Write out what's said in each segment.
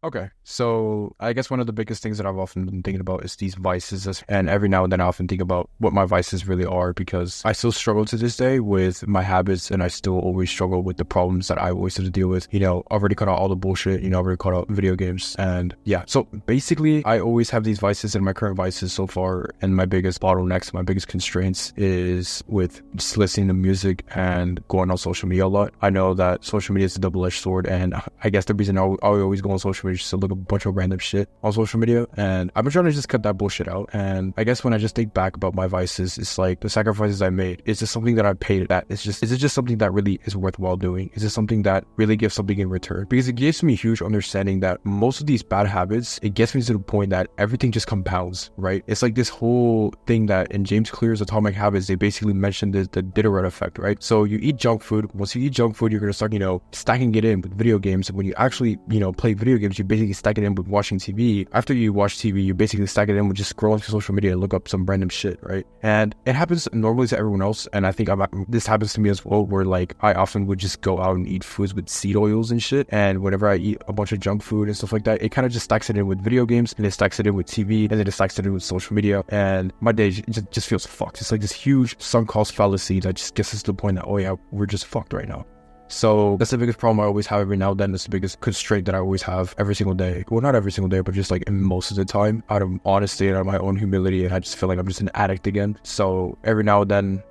Okay, so I guess one of the biggest things that I've often been thinking about is these vices, and every now and then I often think about what my vices really are, because I still struggle to this day with my habits, and I still always struggle with the problems that I always have to deal with. I've already cut out all the bullshit, I've already cut out video games, and yeah. So basically, I always have these vices, and my current vices so far, and my biggest bottlenecks, my biggest constraints is with just listening to music and going on social media a lot. I know that social media is a double-edged sword, and I guess the reason I always go on social media just to look at a bunch of random shit on social media, and I've been trying to just cut that bullshit out. And I guess when I just think back about my vices, it's like the sacrifices I made. Is this something that I paid at? Is it just something that really is worthwhile doing? Is it something that really gives something in return? Because it gives me a huge understanding that most of these bad habits, it gets me to the point that everything just compounds, right? It's like this whole thing that in James Clear's Atomic Habits, they basically mentioned the Diderot effect, right? So you eat junk food. Once you eat junk food, you're going to start, stacking it in with video games. And when you actually, play video games, you basically stack it in with watching TV. After you watch TV, you basically stack it in with just scrolling through social media and look up some random shit, right? And it happens normally to everyone else. And I think this happens to me as well, where like I often would just go out and eat foods with seed oils and shit. And whenever I eat a bunch of junk food and stuff like that, it kind of just stacks it in with video games, and it stacks it in with TV, and then it stacks it in with social media. And my day just feels fucked. It's like this huge sunk cost fallacy that just gets us to the point that, oh yeah, we're just fucked right now. So that's the biggest problem I always have every now and then. That's the biggest constraint that I always have every single day. Well, not every single day, but just like in most of the time, out of honesty and out of my own humility. And I just feel like I'm just an addict again. So every now and then,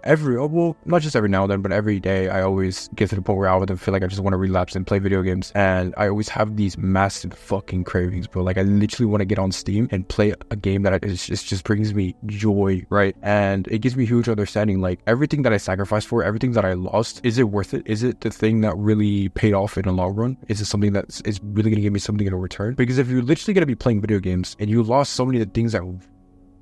not just every now and then, but every day, I always get to the point where I would feel like I just want to relapse and play video games. And I always have these massive fucking cravings, bro. Like I literally want to get on Steam and play a game that it just brings me joy, right? And it gives me huge understanding. Like everything that I sacrificed for, everything that I lost, is it worth it? Is it the thing that really paid off in the long run? Is it something that is really going to give me something in return? Because if you're literally going to be playing video games and you lost so many of the things that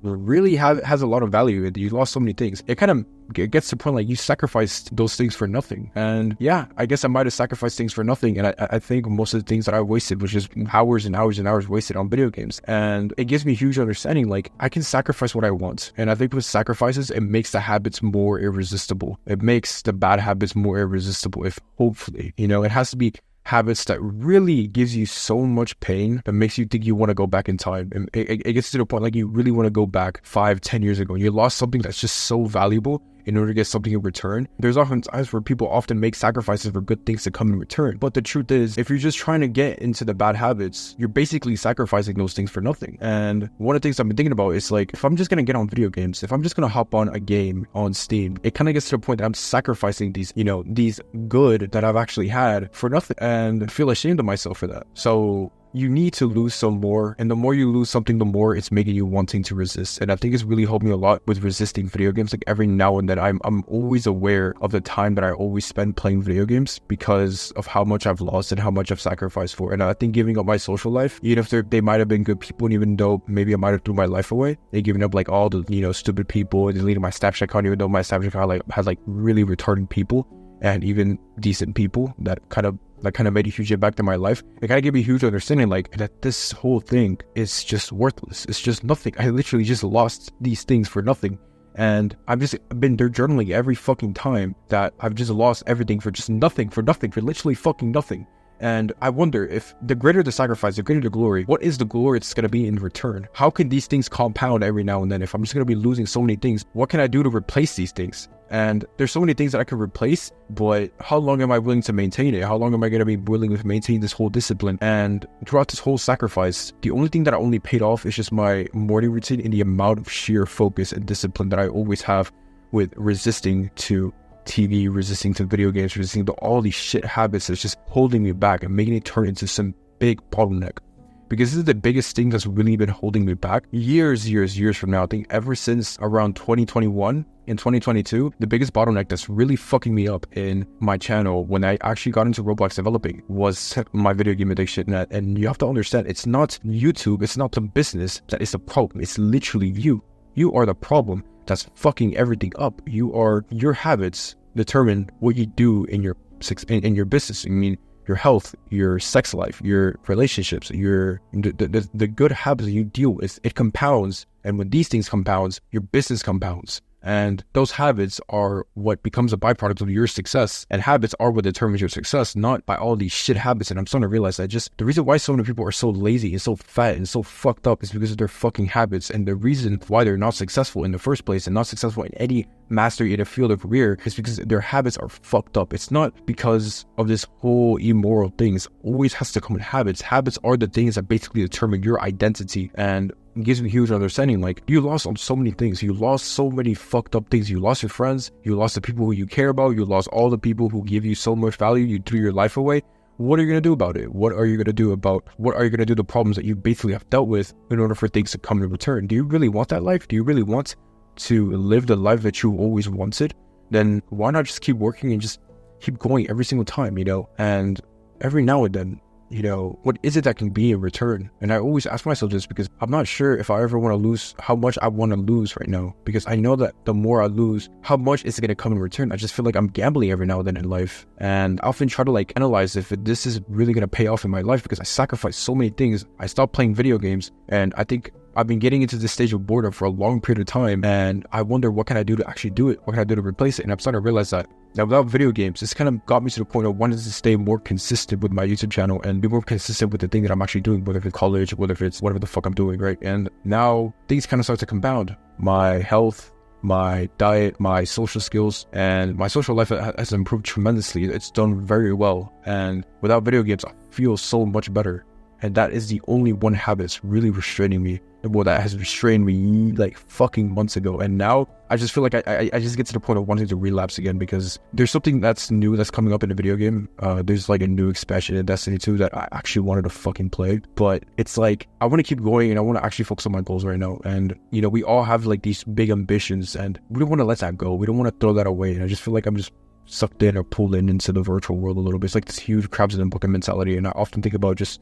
really has a lot of value, and you lost so many things, it kind of gets to the point like you sacrificed those things for nothing. And yeah, I guess I might have sacrificed things for nothing, and I think most of the things that I wasted was just hours and hours and hours wasted on video games. And it gives me a huge understanding, like I can sacrifice what I want. And I think with sacrifices, it makes the habits more irresistible. It makes the bad habits more irresistible, if hopefully, it has to be habits that really gives you so much pain that makes you think you want to go back in time. And it gets to the point like you really want to go back 5-10 years ago, and you lost something that's just so valuable in order to get something in return. There's often times where people often make sacrifices for good things to come in return. But the truth is, if you're just trying to get into the bad habits, you're basically sacrificing those things for nothing. And one of the things I've been thinking about is like, if I'm just going to get on video games, if I'm just going to hop on a game on Steam, it kind of gets to the point that I'm sacrificing these good that I've actually had for nothing, and I feel ashamed of myself for that. So you need to lose some more, and the more you lose something, the more it's making you wanting to resist. And I think it's really helped me a lot with resisting video games. Like every now and then, I'm always aware of the time that I always spend playing video games because of how much I've lost and how much I've sacrificed for. And I think giving up my social life, even if they might have been good people, and even though maybe I might have threw my life away, they giving up like all the stupid people, and deleting my Snapchat account, even though my Snapchat account has really retarded people and even decent people that kind of made a huge impact in my life. It kind of gave me a huge understanding that this whole thing is just worthless. It's just nothing. I literally just lost these things for nothing. And I've just been there journaling every fucking time that I've just lost everything for just nothing, for literally fucking nothing. And I wonder if the greater the sacrifice, the greater the glory, what is the glory it's going to be in return? How can these things compound every now and then? If I'm just going to be losing so many things, what can I do to replace these things? And there's so many things that I could replace, but how long am I willing to maintain it? How long am I going to be willing to maintain this whole discipline? And throughout this whole sacrifice, the only thing that I only paid off is just my morning routine and the amount of sheer focus and discipline that I always have with resisting to TV, resisting to video games, resisting to all these shit habits that's just holding me back and making it turn into some big bottleneck. Because this is the biggest thing that's really been holding me back years from now. I think ever since around 2021 and 2022, the biggest bottleneck that's really fucking me up in my channel when I actually got into Roblox developing was my video game addiction. And you have to understand, it's not YouTube, it's not the business that is the problem. It's literally you. You are the problem that's fucking everything up. Your habits determine what you do in your business. I mean, your health, your sex life, your relationships, the good habits you deal with, it compounds. And when these things compounds, your business compounds. And those habits are what becomes a byproduct of your success. And habits are what determines your success, not by all these shit habits. And I'm starting to realize that just the reason why so many people are so lazy and so fat and so fucked up is because of their fucking habits. And the reason why they're not successful in the first place and not successful in any mastery in a field or career is because their habits are fucked up. It's not because of this whole immoral thing. It always has to come with habits. Habits are the things that basically determine your identity, and it gives me a huge understanding. Like, you lost on so many things. You lost so many fucked up things. You lost your friends. You lost the people who you care about. You lost all the people who give you so much value. You threw your life away. What are you going to do about it? What are you going to do the problems that you basically have dealt with in order for things to come in return? Do you really want that life? Do you really want to live the life that you always wanted? Then why not just keep working and just keep going every single time, and every now and then, what is it that can be in return? And I always ask myself this because I'm not sure if I ever want to lose how much I want to lose right now, because I know that the more I lose, how much is it going to come in return? I just feel like I'm gambling every now and then in life. And I often try to analyze if this is really going to pay off in my life, because I sacrificed so many things. I stopped playing video games, and I think I've been getting into this stage of boredom for a long period of time, and I wonder what can I do to actually do it? What can I do to replace it? And I'm starting to realize that without video games, this kind of got me to the point of wanting to stay more consistent with my YouTube channel and be more consistent with the thing that I'm actually doing, whether it's college, whether it's whatever the fuck I'm doing, right? And now things kind of start to compound. My health, my diet, my social skills, and my social life has improved tremendously. It's done very well. And without video games, I feel so much better. And that is the only one habit that's really restraining me. Well, that has restrained me like fucking months ago. And now I just feel like I just get to the point of wanting to relapse again, because there's something that's new that's coming up in the video game. There's like a new expansion in Destiny 2 that I actually wanted to fucking play. But it's like, I want to keep going and I want to actually focus on my goals right now. And, we all have like these big ambitions and we don't want to let that go. We don't want to throw that away. And I just feel like I'm just sucked in or pulled into the virtual world a little bit. It's like this huge crabs in a bucket mentality. And I often think about just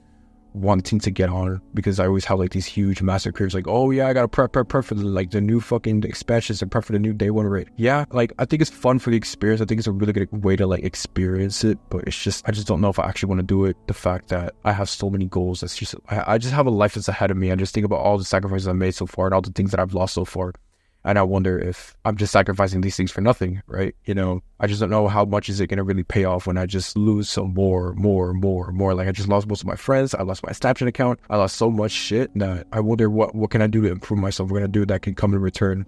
wanting to get on, because I always have like these huge master curves, like, oh yeah, I gotta prep for the new fucking expansions and prep for the new day one raid. Yeah, like, I think it's fun for the experience. I think it's a really good way to like experience it, but it's just, I just don't know if I actually want to do it. The fact that I have so many goals, that's just, I just have a life that's ahead of me. I just think about all the sacrifices I've made so far and all the things that I've lost so far. And I wonder if I'm just sacrificing these things for nothing, right? I just don't know how much is it going to really pay off when I just lose some more. Like, I just lost most of my friends. I lost my Snapchat account. I lost so much shit that I wonder what can I do to improve myself? What can I do that can come in return,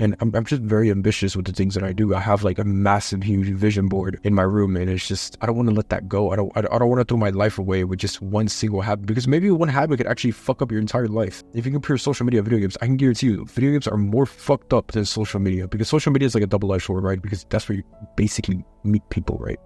And I'm just very ambitious with the things that I do. I have like a massive, huge vision board in my room, and it's just, I don't want to let that go. I don't want to throw my life away with just one single habit, because maybe one habit could actually fuck up your entire life. If you compare social media and video games, I can guarantee you video games are more fucked up than social media, because social media is like a double-edged sword, right? Because that's where you basically meet people, right?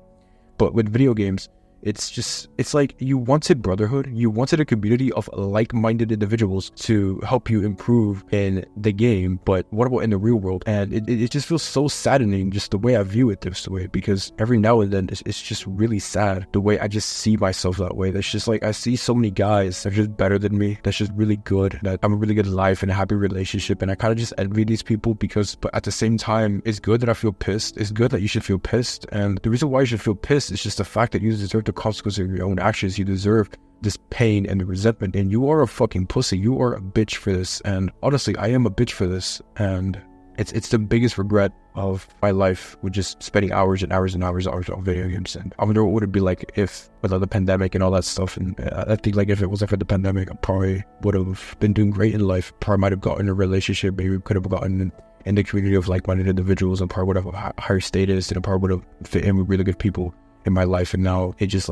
But with video games, it's like you wanted brotherhood, you wanted a community of like-minded individuals to help you improve in the game, but what about in the real world? And it just feels so saddening, just the way I view it this way, because every now and then it's just really sad the way I just see myself that way. That's just like, I see so many guys that are just better than me, that's just really good, that I'm a really good life and a happy relationship, and I kind of just envy these people, but at the same time, it's good that I feel pissed. It's good that you should feel pissed, and the reason why you should feel pissed is just the fact that you deserve the consequences of your own actions. You deserve this pain and the resentment, and you are a fucking pussy. You are a bitch for this, and honestly, I am a bitch for this, and it's the biggest regret of my life, with just spending hours and hours and hours on video games. And I wonder what would it be like if, without the pandemic and all that stuff. And I think like if it wasn't for the pandemic, I probably would have been doing great in life. Probably might have gotten a relationship, maybe could have gotten in the community of like-minded individuals, and probably would have a higher status, and I probably would have fit in with really good people in my life. And now I just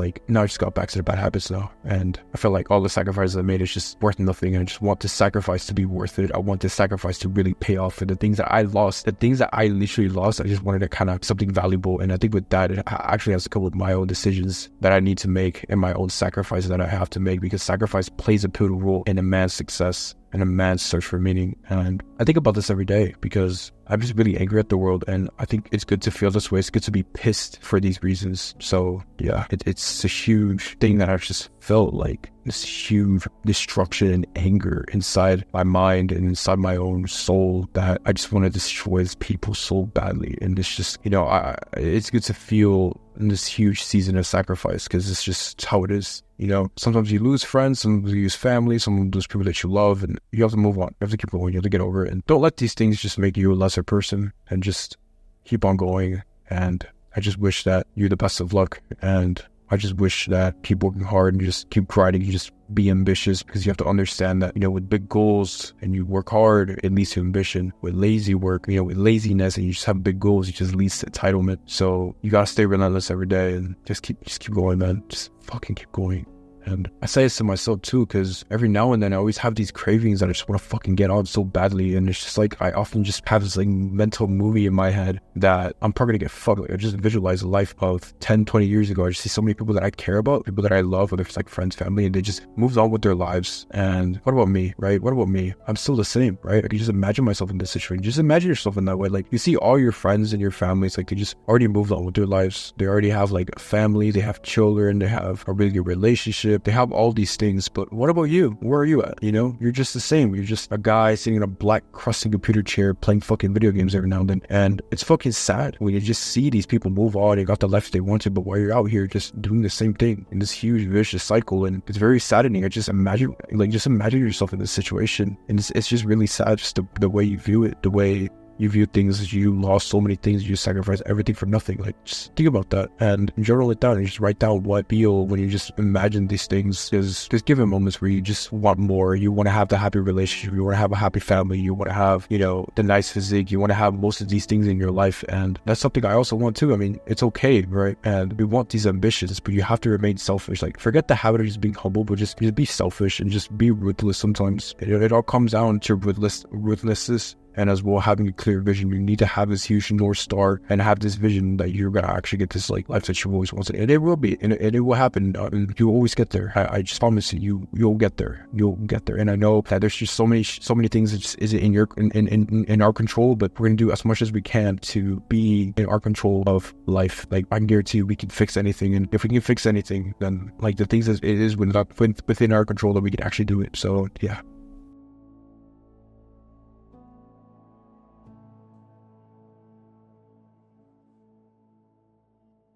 got back to the bad habits now, and I feel like all the sacrifices I made is just worth nothing, and I just want this sacrifice to be worth it. I want this sacrifice to really pay off for the things that I lost, the things that I literally lost. I just wanted to kind of something valuable, and I think with that, it actually has to come with my own decisions that I need to make and my own sacrifices that I have to make, because sacrifice plays a pivotal role in a man's success and a man's search for meaning. And I think about this every day because I'm just really angry at the world, and I think it's good to feel this way. It's good to be pissed for these reasons. So yeah, it's a huge thing that I've just felt like this huge destruction and anger inside my mind and inside my own soul, that I just want to destroy these people so badly. And it's just, it's good to feel in this huge season of sacrifice, because it's just how it is. You know, sometimes you lose friends, sometimes you lose family, sometimes you lose people that you love, and you have to move on. You have to keep going. You have to get over it. And don't let these things just make you a lesser person, and just keep on going. And I just wish that you the best of luck. And I just wish that keep working hard and just keep grinding. You just be ambitious, because you have to understand that, you know, with big goals and you work hard, it leads to ambition. With lazy work, you know, with laziness and you just have big goals, it just leads to entitlement. So you gotta stay relentless every day and just keep going, man. Just fucking keep going. And I say this to myself too, because every now and then I always have these cravings that I just want to fucking get on so badly. And it's just like, I often just have this like mental movie in my head that I'm probably gonna get fucked. Like, I just visualize the life of 10, 20 years ago. I just see so many people that I care about, people that I love, whether it's like friends, family, and they just moved on with their lives. And what about me, right? What about me? I'm still the same, right? I can just imagine myself in this situation. Just imagine yourself in that way. Like, you see all your friends and your families, like they just already moved on with their lives. They already have like a family, they have children, they have a really good relationship, they have all these things. But what about you? Where are you at? You know, you're just the same. You're just a guy sitting in a black crusty computer chair playing fucking video games every now and then. And it's fucking sad when you just see these people move on, they got the life they wanted, but while you're out here just doing the same thing in this huge vicious cycle. And it's very saddening. I just imagine yourself in this situation, and it's just really sad, just the way you view it, the way you view things. You lost so many things, you sacrificed everything for nothing. Like, just think about that and journal it down and just write down what you feel when you just imagine these things. Because there's given moments where you just want more. You want to have the happy relationship, you want to have a happy family, you want to have, you know, the nice physique, you want to have most of these things in your life. And that's something I also want too. I mean, it's okay, right? And we want these ambitions, but you have to remain selfish. Like, forget the habit of just being humble, but just be selfish and just be ruthless sometimes. It all comes down to ruthlessness. And as well, having a clear vision. You need to have this huge North Star and have this vision that you're going to actually get this like life that you've always wanted. And it will be, and it will happen. You'll always get there. I just promise you, you'll get there. You'll get there. And I know that there's just so many things that just isn't in our control, but we're going to do as much as we can to be in our control of life. Like, I can guarantee you we can fix anything. And if we can fix anything, then like the things that it is within our control, that we can actually do it. So yeah.